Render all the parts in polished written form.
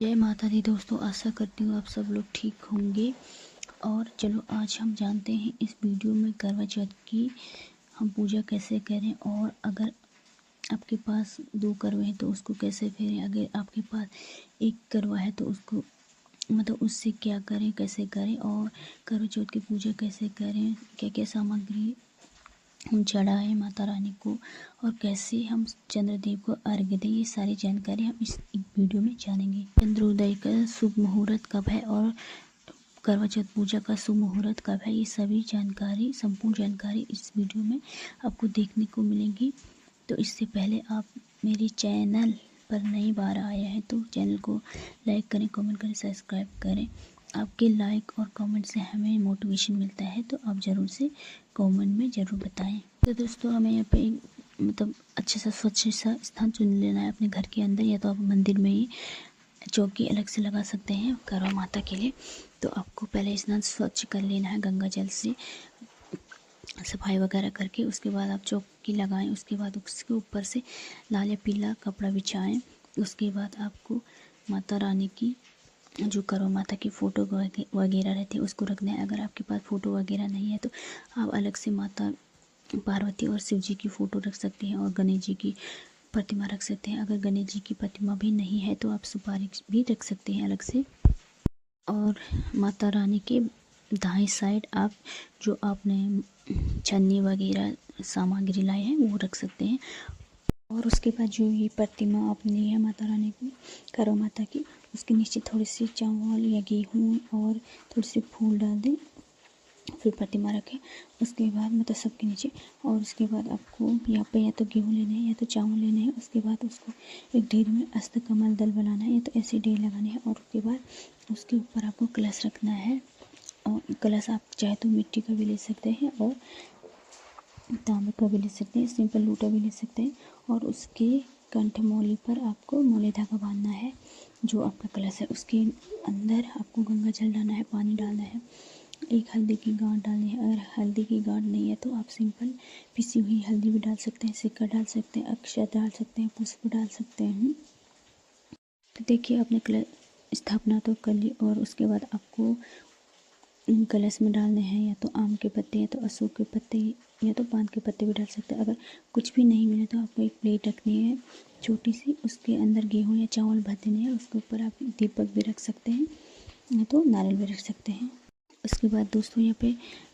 जय माता दी दोस्तों, आशा करती हूँ आप सब लोग ठीक होंगे। और चलो आज हम जानते हैं इस वीडियो में करवा चौथ की हम पूजा कैसे करें। और अगर आपके पास 2 करवे हैं तो उसको कैसे फेरें। अगर आपके पास 1 करवा है तो उसको उससे क्या करें, कैसे करें। और करवा चौथ की पूजा कैसे करें, क्या क्या सामग्री हम चढ़ाएँ माता रानी को और कैसे हम चंद्रदेव को अर्घ्य दें, ये सारी जानकारी हम इस वीडियो में जानेंगे। चंद्रोदय का शुभ मुहूर्त कब है और करवा चौथ पूजा का शुभ मुहूर्त कब है, ये सभी जानकारी, संपूर्ण जानकारी इस वीडियो में आपको देखने को मिलेगी। तो इससे पहले आप मेरे चैनल पर नई बार आए हैं तो चैनल को लाइक करें, कमेंट करें, सब्सक्राइब करें। आपके लाइक और कमेंट से हमें मोटिवेशन मिलता है, तो आप ज़रूर से कमेंट में ज़रूर बताएं। तो दोस्तों हमें यहाँ पे अच्छा सा स्वच्छ सा स्थान चुन लेना है अपने घर के अंदर, या तो आप मंदिर में ही चौकी अलग से लगा सकते हैं करवा माता के लिए। तो आपको पहले स्नान स्वच्छ कर लेना है गंगा जल से, सफाई वगैरह करके उसके बाद आप चौकी लगाएं। उसके बाद उसके ऊपर से लाल या पीला कपड़ा बिछाएं। उसके बाद आपको माता रानी की जो करवा माता की फ़ोटो वगैरह रहती है उसको रखना है। अगर आपके पास फ़ोटो वगैरह नहीं है तो आप अलग से माता पार्वती और शिव जी की फ़ोटो रख सकते हैं और गणेश जी की प्रतिमा रख सकते हैं। अगर गणेश जी की प्रतिमा भी नहीं है तो आप सुपारी भी रख सकते हैं अलग से। और माता रानी के दाएं साइड आप जो आपने छन्नी वगैरह सामग्री लाई है वो रख सकते हैं। और उसके बाद जो ये प्रतिमा आपने ली है माता रानी की, करवा माता की, उसके नीचे थोड़ी सी चावल या गेहूँ और थोड़ी सी फूल डाल दें, फिर प्रतिमा रखें। उसके बाद सबके नीचे। और उसके बाद आपको यहाँ पे या तो गेहूँ लेने हैं या तो चावल लेने हैं। उसके बाद उसको एक ढेर में अष्टकमल दल बनाना है या तो ऐसे ढेर लगाने हैं। और उसके बाद उसके ऊपर आपको कलश रखना है। और कलश आप चाहे तो मिट्टी का भी ले सकते हैं और तांबे का भी ले सकते हैं, सिंपल लोटा भी ले सकते हैं। और उसके कंठमौली पर आपको मौली धागा बांधना है। जो आपका कलश है उसके अंदर आपको गंगा जल डालना है, पानी डालना है, एक हल्दी की गांठ डालनी है। अगर हल्दी की गांठ नहीं है तो आप सिंपल पिसी हुई हल्दी भी डाल सकते हैं, सिक्का डाल सकते हैं, अक्षत डाल सकते हैं, पुष्प डाल सकते हैं। तो देखिए आपने कलश स्थापना तो कर ली। और उसके बाद आपको कलश में डालने हैं या तो आम के पत्ते या तो अशोक के पत्ते या तो पान के पत्ते भी डाल सकते हैं। अगर कुछ भी नहीं मिले तो आपको एक प्लेट रखनी है छोटी सी, उसके अंदर गेहूँ या चावल भर देने हैं। उसके ऊपर आप दीपक भी रख सकते हैं या तो नारियल भी रख सकते हैं। उसके बाद दोस्तों यहाँ पे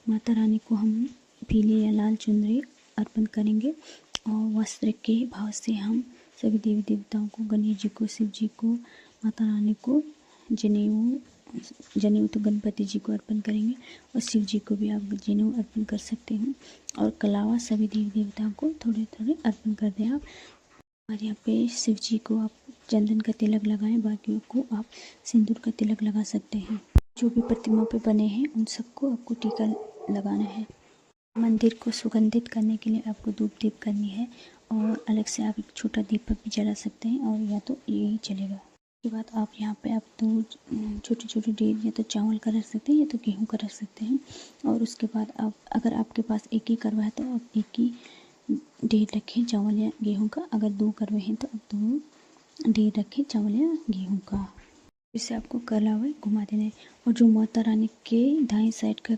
माता रानी को हम पीली या लाल चुनरी अर्पण करेंगे। और वस्त्र के भाव से हम सभी देवी देवताओं को, गणेश जी को, शिव जी को, माता रानी को जनेऊ तो गणपति जी को अर्पण करेंगे और शिव जी को भी आप जनेऊ अर्पण कर सकते हैं। और कलावा सभी देवी देवताओं को थोड़े थोड़े अर्पण कर दें आप। और यहाँ पे शिव जी को आप चंदन का तिलक लगाएं, बाकियों को आप सिंदूर का तिलक लगा सकते हैं। जो भी प्रतिमा पे बने हैं उन सबको आपको टीका लगाना है। मंदिर को सुगंधित करने के लिए आपको धूप दीप करनी है। और अलग से आप एक छोटा दीपक भी जला सकते हैं और या तो यही चलेगा। उसके बाद आप यहाँ पे आप 2 छोटे छोटे ढेर या तो चावल का रख सकते हैं या तो गेहूँ का रख सकते हैं। और उसके बाद आप अगर आपके पास एक ही करवा है तो आप एक ही ढेर रखें चावल या गेहूँ का। अगर 2 करवे हैं तो आप 2 ढेर रखें चावल या गेहूँ का। इसे आपको कलावा घुमा देना है। और जो माता रानी के दाएं साइड का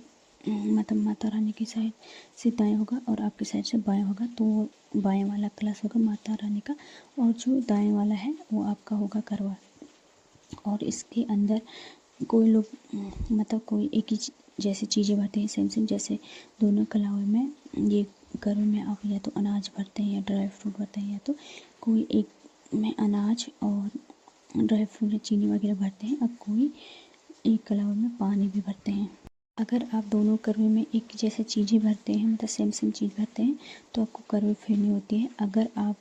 माता रानी की साइड से दाएं होगा और आपकी साइड से बाएं होगा, तो बाएं वाला कलश होगा माता रानी का और जो दाएं वाला है वो आपका होगा करवा। और इसके अंदर कोई लोग कोई एक ही जैसी चीज़ें भरते हैं, सेम सेम जैसे दोनों कलावे में। ये करवे में आप या तो अनाज भरते हैं या ड्राई फ्रूट भरते हैं, या तो कोई एक में अनाज और ड्राई फ्रूट या चीनी वगैरह भरते हैं, अब कोई एक कलावे में पानी भी भरते हैं। अगर आप दोनों करवे में एक जैसे चीज़ें भरते हैं, सेम सेम चीज़ भरते हैं, तो आपको करवे फेरनी होती है। अगर आप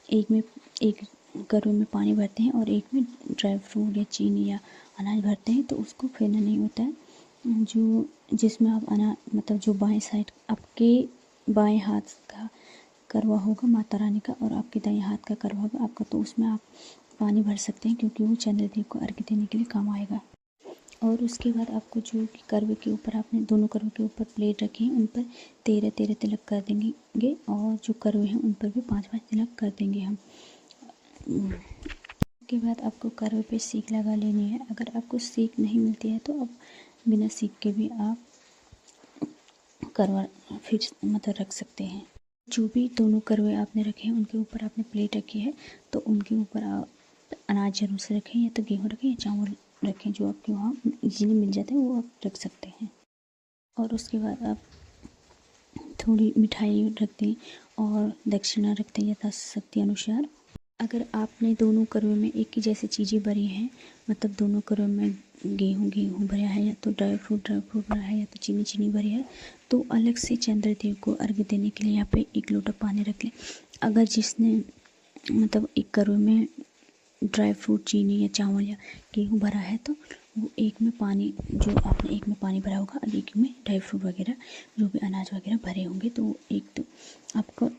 एक करवे में पानी भरते हैं और एक में ड्राई फ्रूट या चीनी या अनाज भरते हैं तो उसको फेरना नहीं होता है। जो जिसमें आप जो बाएं साइड आपके बाएं हाथ का करवा होगा माता रानी का और आपके दाएं हाथ का करवा होगा आपका, तो उसमें आप पानी भर सकते हैं क्योंकि वो चंद्रदेव को अर्घ्य देने के लिए काम आएगा। और उसके बाद आपको जो करवे के ऊपर आपने दोनों करवे के ऊपर प्लेट रखी है उन पर 13 तिलक कर देंगे और जो करवे हैं उन पर भी 5 तिलक कर देंगे हम। उसके बाद आपको करवे पे सीख लगा लेनी है। अगर आपको सीख नहीं मिलती है तो आप बिना सीख के भी आप करवा फिर मतलब रख सकते हैं। जो भी दोनों करवे आपने रखे हैं उनके ऊपर आपने प्लेट रखी है तो उनके ऊपर आप अनाज जरूर से रखें, या तो गेहूँ रखें या चावल रखें, जो आपके वहाँ इजीली मिल जाता है वो आप रख सकते हैं। और उसके बाद आप थोड़ी मिठाई रख दें और दक्षिणा रखते हैं यथाशक्ति अनुसार। अगर आपने दोनों करवे में एक ही जैसी चीज़ें भरी हैं, मतलब दोनों करवे में गेहूँ भरा है, या तो ड्राई फ्रूट भरा है, या तो चीनी भरी है, तो अलग से चंद्रदेव को अर्घ्य देने के लिए यहाँ पे 1 लोटा पानी रख लें। अगर जिसने मतलब एक करवे में ड्राई फ्रूट, चीनी या चावल या गेहूँ भरा है तो वो एक में पानी, जो आपने एक में पानी भरा होगा और एक में ड्राई फ्रूट वगैरह जो भी अनाज वगैरह भरे होंगे, तो एक तो आपको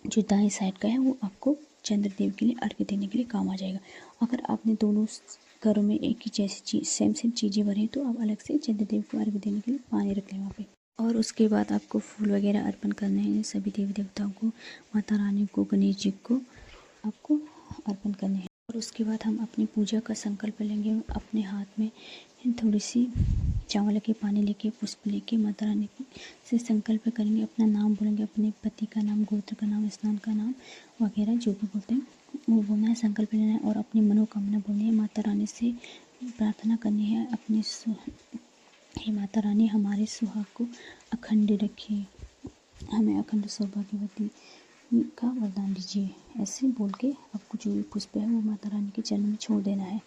जो दाएं साइड का है वो आपको चंद्रदेव के लिए अर्घ्य देने के लिए काम आ जाएगा। अगर आपने दोनों घरों में एक ही जैसी चीज़ सेम चीज़ें भरी तो आप अलग से चंद्रदेव को अर्घ्य देने के लिए पानी रख लें वहाँ पे। और उसके बाद आपको फूल वगैरह अर्पण करने हैं सभी देवी देवताओं को, माता रानी को, गणेश जी को आपको अर्पण करने हैं। और उसके बाद हम अपनी पूजा का संकल्प लेंगे। अपने हाथ में थोड़ी सी चावल के पानी लेके, पुष्प लेके माता रानी से संकल्प करेंगे, अपना नाम बोलेंगे, अपने पति का नाम, गोत्र का नाम, स्नान का नाम वगैरह जो भी बोलते हैं वो बोलना है, संकल्प लेना है और अपनी मनोकामना बोलनी है। माता रानी से प्रार्थना करनी है अपनी, हे माता रानी हमारे सुहाग को अखंड रखिए, हमें अखंड सौभाग्यवती का वरदान दीजिए। ऐसे बोल के आपको जो भी पुष्प है वो माता रानी के चरण में छोड़ देना है।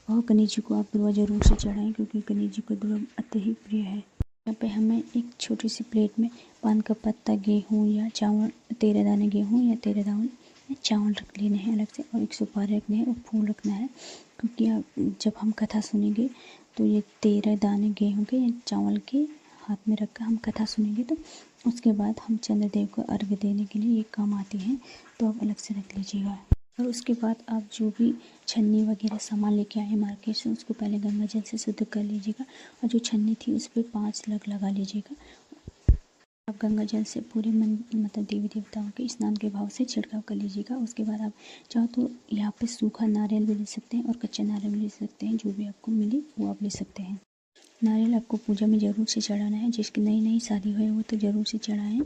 और गणेश जी को आप दुर्वा जरूर से चढ़ाएं, क्योंकि गणेश जी को दुर्वा अति ही प्रिय है। यहाँ पे हमें एक छोटी सी प्लेट में पान का पत्ता, गेहूँ या चावल, 13 दाने गेहूँ या 13 दाने चावल रख लेने हैं अलग से, और 1 सुपारी रखनी है और फूल रखना है, क्योंकि जब हम कथा सुनेंगे तो ये 13 दाने गेहूँ के या चावल के हाथ में रखकर हम कथा सुनेंगे, तो उसके बाद हम चंद्रदेव को अर्घ्य देने के लिए ये काम आती हैं, तो आप अलग से रख लीजिएगा। और उसके बाद आप जो भी छन्नी वगैरह सामान लेके आए मार्केट से उसको पहले गंगा जल से शुद्ध कर लीजिएगा, और जो छन्नी थी उस पर 5 लग लगा लीजिएगा। आप गंगा जल से पूरे मतलब देवी देवताओं के स्नान के भाव से छिड़काव कर लीजिएगा। उसके बाद आप चाहो तो यहाँ पे सूखा नारियल भी ले सकते हैं और कच्चा नारियल भी ले सकते हैं, जो भी आपको मिले वो आप ले सकते हैं। नारियल आपको पूजा में ज़रूर से चढ़ाना है, जिसकी नई शादी हुई है वो तो ज़रूर से चढ़ाएं,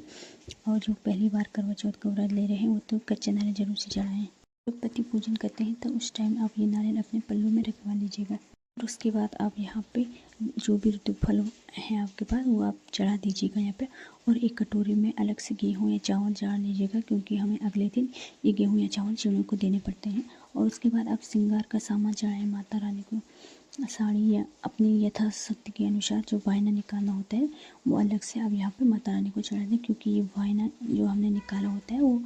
और जो पहली बार करवा चौथ का व्रत ले रहे हैं वो तो कच्चा नारियल ज़रूर से चढ़ाएं। जब पति पूजन करते हैं तो उस टाइम आप ये नारियल अपने पल्लू में रखवा लीजिएगा। और उसके बाद आप यहाँ पे जो भी ऋतु फल हैं आपके पास वो आप चढ़ा दीजिएगा यहाँ पे, और एक कटोरी में अलग से गेहूँ या चावल चढ़ा लीजिएगा, क्योंकि हमें अगले दिन ये गेहूँ या चावल चिड़ियों को देने पड़ते हैं। और उसके बाद आप श्रृंगार का सामान चढ़ाएँ माता रानी को, साड़ी या अपनी यथाशक्ति के अनुसार जो वायना निकालना होता है वो अलग से आप यहाँ पे माता रानी को चढ़ा दें, क्योंकि ये वायना जो हमने निकाला होता है वो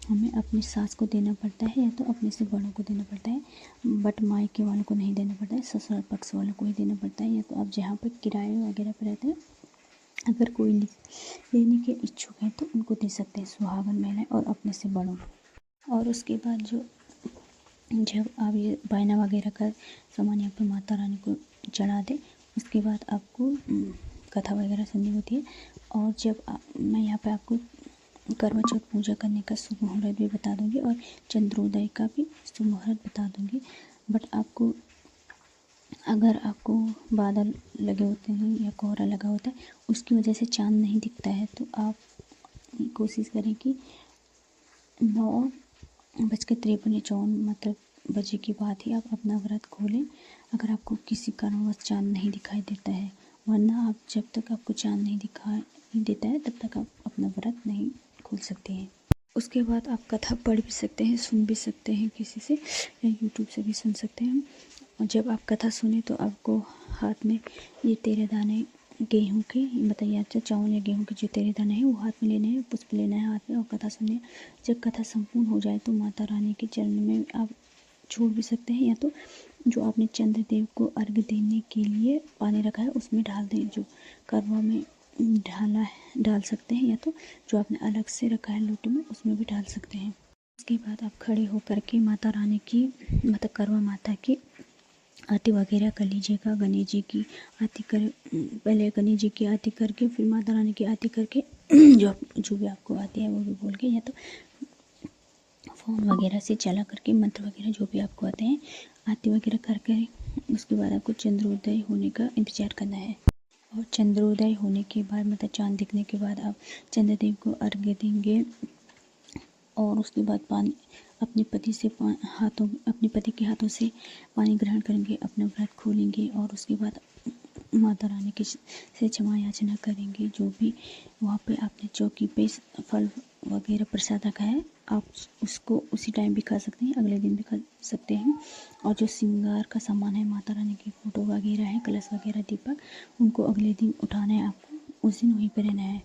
हमें अपनी सास को देना पड़ता है या तो अपने से बड़ों को देना पड़ता है, बट मायके वालों को नहीं देना पड़ता है, ससुराल पक्ष वालों को ही देना पड़ता है, या तो आप जहाँ पर किराए वगैरह पर रहते हैं अगर कोई लेने के इच्छुक है तो उनको दे सकते हैं, सुहागन महिलाएं और अपने से बड़ों। और उसके बाद जब आप ये बायना वगैरह का सामान यहाँ पर माता रानी को चढ़ा दें, उसके बाद आपको कथा वगैरह सुननी होती है। और जब मैं यहाँ पे आपको करवा चौथ पूजा करने का शुभ मुहूर्त भी बता दूंगी और चंद्रोदय का भी शुभ मुहूर्त बता दूंगी। बट आपको अगर आपको बादल लगे होते हैं या कोहरा लगा होता है उसकी वजह से चांद नहीं दिखता है, तो आप कोशिश करें कि 9:53 मतलब बजे के बाद ही आप अपना व्रत खोलें, अगर आपको किसी कारणवश चांद नहीं दिखाई देता है, वरना आप जब तक आपको चांद नहीं दिखाई देता है तब तक आप अपना व्रत नहीं खोल सकते हैं। उसके बाद आप कथा पढ़ भी सकते हैं, सुन भी सकते हैं किसी से, या यूट्यूब से भी सुन सकते हैं। और जब आप कथा सुने तो आपको हाथ में ये 13 दाने गेहूँ के, बताइए अच्छा चावल या गेहूँ के जो 13 दाने हैं वो हाथ में लेने हैं, पुष्प लेना है हाथ में और कथा सुननी। जब कथा संपूर्ण हो जाए तो माता रानी के चरण में आप छोड़ भी सकते हैं, या तो जो आपने चंद्रदेव को अर्घ्य देने के लिए पानी रखा है उसमें डाल दें, जो करवा में डाल सकते हैं, या तो जो आपने अलग से रखा है लोटे में उसमें भी डाल सकते हैं। इसके बाद आप खड़े होकर के माता रानी की मतलब करवा माता की आरती वगैरह कर लीजिएगा। गणेश जी की आरती कर, पहले गणेश जी की आरती करके फिर माता रानी की आरती करके जो भी आपको आती है वो भी बोल के, या तो फ़ोन वगैरह से चला करके मंत्र वगैरह जो भी आपको आते हैं आरती वगैरह करके उसके बाद आपको चंद्रोदय होने का इंतज़ार करना है। और चंद्रोदय होने के बाद मतलब चाँद दिखने के बाद आप चंद्रदेव को अर्घ्य देंगे और उसके बाद पानी अपने पति के हाथों से पानी ग्रहण करेंगे, अपना व्रत खोलेंगे और उसके बाद माता रानी की से क्षमा याचना करेंगे। जो भी वहाँ पे आपने चौकी पे फल वगैरह प्रसाद रखा है आप उसको उसी टाइम भी खा सकते हैं, अगले दिन भी खा सकते हैं। और जो श्रृंगार का सामान है, माता रानी की फ़ोटो वगैरह है, कलश वगैरह, दीपक, उनको अगले दिन उठाना है आपको, उस दिन वहीं पर रहना है।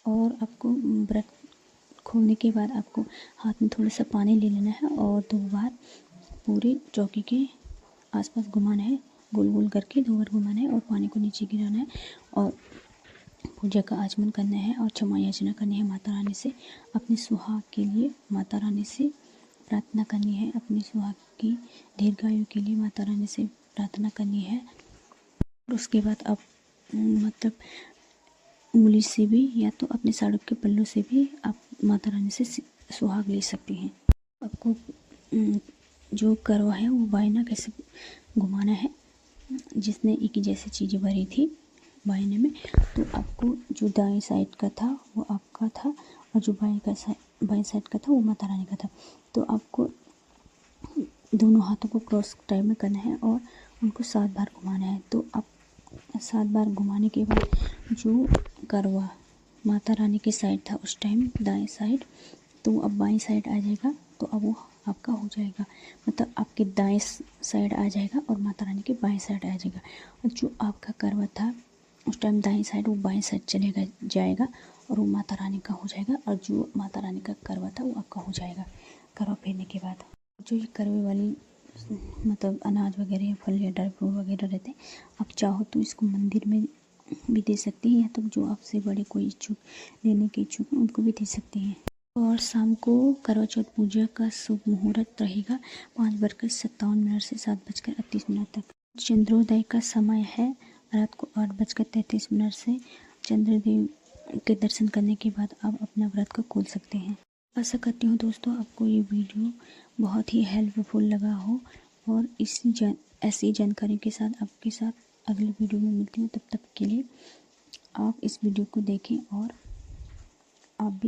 और आपको व्रत खोलने के बाद आपको हाथ में थोड़ा सा पानी ले लेना है और 2 बार पूरे चौकी के आसपास घुमाना है, गोल गोल करके 2 बार घुमाना है और पानी को नीचे गिराना है और पूजा का आचमन करना है और क्षमा याचना करनी है माता रानी से। अपने सुहाग के लिए माता रानी से प्रार्थना करनी है, अपनी सुहाग की दीर्घायु के लिए माता रानी से प्रार्थना करनी है। और उसके बाद आप मतलब उंगली से भी या तो अपने साड़ी के पल्लू से भी आप माता रानी से सुहाग ले सकती हैं। आपको जो करवा है वो वायना कैसे घुमाना है, जिसने एक जैसी चीज़ें भरी थी वायने में, तो आपको जो दाएं साइड का था वो आपका था और जो बाएं साइड का था वो माता रानी का था। तो आपको दोनों हाथों को क्रॉस टाइप में करना है और उनको 7 बार घुमाना है। तो आप 7 बार घुमाने के बाद जो करवा माता रानी की साइड था उस टाइम दाएं साइड, तो अब बाएं साइड आ जाएगा, तो अब वो आपका हो जाएगा, मतलब आपके दाएं साइड आ जाएगा और माता रानी के बाएं साइड आ जाएगा। और जो आपका करवा था उस टाइम दाएं साइड, वो बाएं साइड चलेगा जाएगा और वो माता रानी का हो जाएगा। और जो माता रानी का करवा था वो आपका हो जाएगा करवा फेरने के बाद। जो ये करवे वाली मतलब अनाज वगैरह या फल या ड्राई फ्रूट वगैरह रहते हैं, आप चाहो तो इसको मंदिर में भी दे सकती हैं या तो जो आपसे बड़े कोई इच्छुक लेने के इच्छुक हैं उनको भी दे सकती हैं। और शाम को करवा चौथ पूजा का शुभ मुहूर्त रहेगा 5:57 से 7:38 तक। चंद्रोदय का समय है रात को 8:33 से। चंद्रदेव के दर्शन करने के बाद आप अपना व्रत को खोल सकते हैं। आशा करती हूँ दोस्तों आपको ये वीडियो बहुत ही हेल्पफुल लगा हो और ऐसी जानकारी के साथ आपके साथ अगले वीडियो में मिलती हूँ। तब तक के लिए आप इस वीडियो को देखें और आप भी